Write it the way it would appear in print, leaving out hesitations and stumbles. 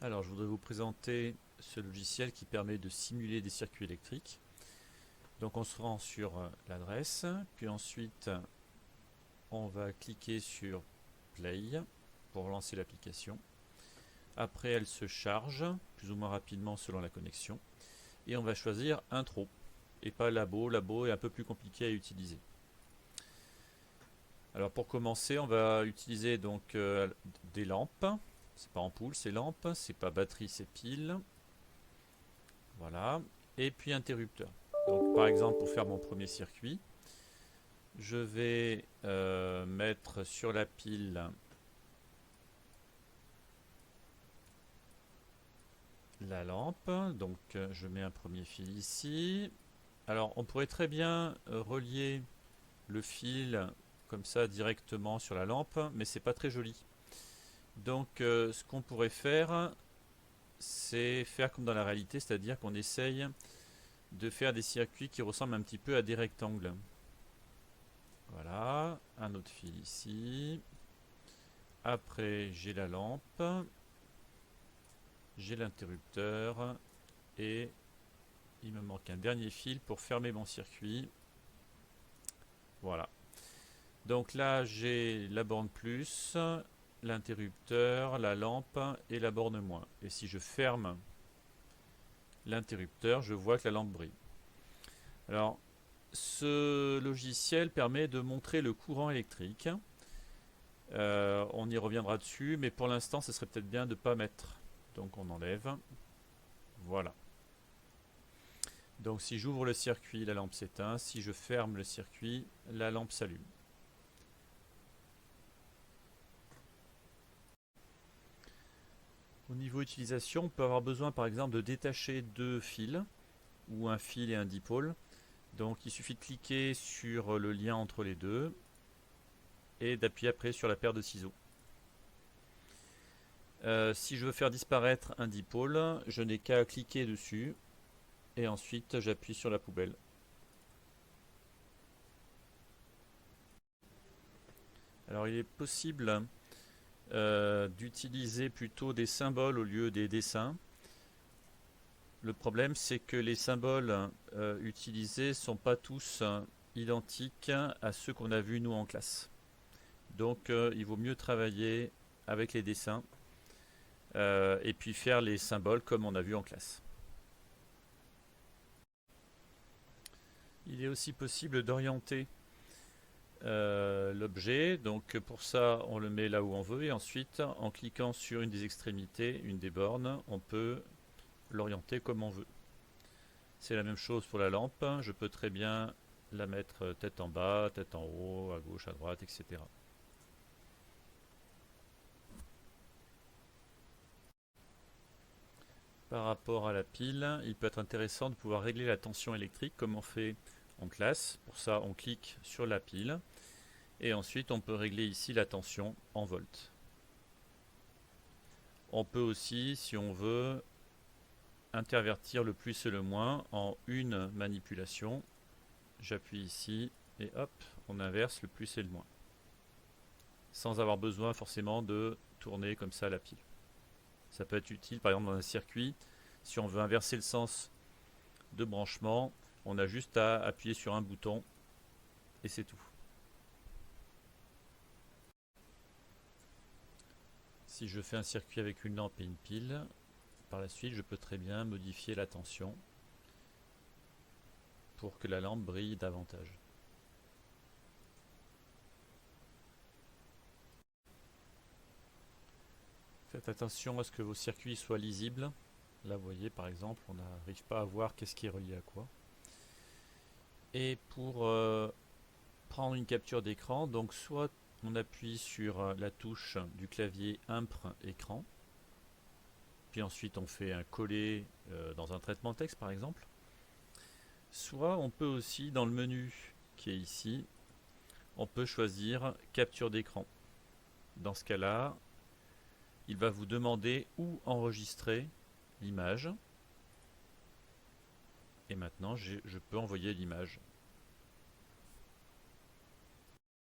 Alors, je voudrais vous présenter ce logiciel qui permet de simuler des circuits électriques. Donc, on se rend sur l'adresse, puis ensuite, on va cliquer sur Play pour lancer l'application. Après, elle se charge, plus ou moins rapidement selon la connexion. Et on va choisir Intro, et pas Labo. Labo est un peu plus compliqué à utiliser. Alors, pour commencer, on va utiliser donc des lampes. C'est pas ampoule, c'est lampe. C'est pas batterie, c'est pile. Voilà. Et puis interrupteur. Donc, par exemple, pour faire mon premier circuit, je vais mettre sur la pile la lampe. Donc, je mets un premier fil ici. Alors, on pourrait très bien relier le fil comme ça directement sur la lampe, mais c'est pas très joli. Donc, ce qu'on pourrait faire, c'est faire comme dans la réalité, c'est-à-dire qu'on essaye de faire des circuits qui ressemblent un petit peu à des rectangles. Voilà, un autre fil ici. Après, j'ai la lampe, j'ai l'interrupteur et il me manque un dernier fil pour fermer mon circuit. Voilà. Donc là, j'ai la borne plus, l'interrupteur, la lampe et la borne moins. Et si je ferme l'interrupteur, je vois que la lampe brille. Alors, ce logiciel permet de montrer le courant électrique. On y reviendra dessus, mais pour l'instant, ce serait peut-être bien de ne pas mettre. Donc on enlève. Voilà. Donc si j'ouvre le circuit, la lampe s'éteint. Si je ferme le circuit, la lampe s'allume. Au niveau utilisation, on peut avoir besoin par exemple de détacher deux fils, ou un fil et un dipôle. Donc il suffit de cliquer sur le lien entre les deux et d'appuyer après sur la paire de ciseaux. Si je veux faire disparaître un dipôle, je n'ai qu'à cliquer dessus et ensuite j'appuie sur la poubelle. Alors il est possible d'utiliser plutôt des symboles au lieu des dessins. Le problème, c'est que les symboles utilisés ne sont pas tous identiques à ceux qu'on a vus nous en classe. Donc il vaut mieux travailler avec les dessins et puis faire les symboles comme on a vu en classe. Il est aussi possible d'orienter l'objet. Donc pour ça, on le met là où on veut et ensuite, en cliquant sur une des extrémités, une des bornes, on peut l'orienter comme on veut. C'est la même chose pour la lampe. Je peux très bien la mettre tête en bas, tête en haut, à gauche, à droite, etc. Par rapport à la pile, il peut être intéressant de pouvoir régler la tension électrique comme on fait en classe. Pour ça, on clique sur la pile et ensuite on peut régler ici la tension en volts. On peut aussi, si on veut, intervertir le plus et le moins en une manipulation. J'appuie ici et hop, on inverse le plus et le moins. Sans avoir besoin forcément de tourner comme ça la pile. Ça peut être utile par exemple dans un circuit. Si on veut inverser le sens de branchement, on a juste à appuyer sur un bouton et c'est tout. Si je fais un circuit avec une lampe et une pile, par la suite je peux très bien modifier la tension pour que la lampe brille davantage. Faites attention à ce que vos circuits soient lisibles. Là vous voyez par exemple on n'arrive pas à voir qu'est-ce qui est relié à quoi. Et pour prendre une capture d'écran, donc soit on appuie sur la touche du clavier impr écran, puis ensuite on fait un coller dans un traitement de texte par exemple, soit on peut aussi dans le menu qui est ici, on peut choisir capture d'écran. Dans ce cas-là, il va vous demander où enregistrer l'image. Et maintenant, je peux envoyer l'image.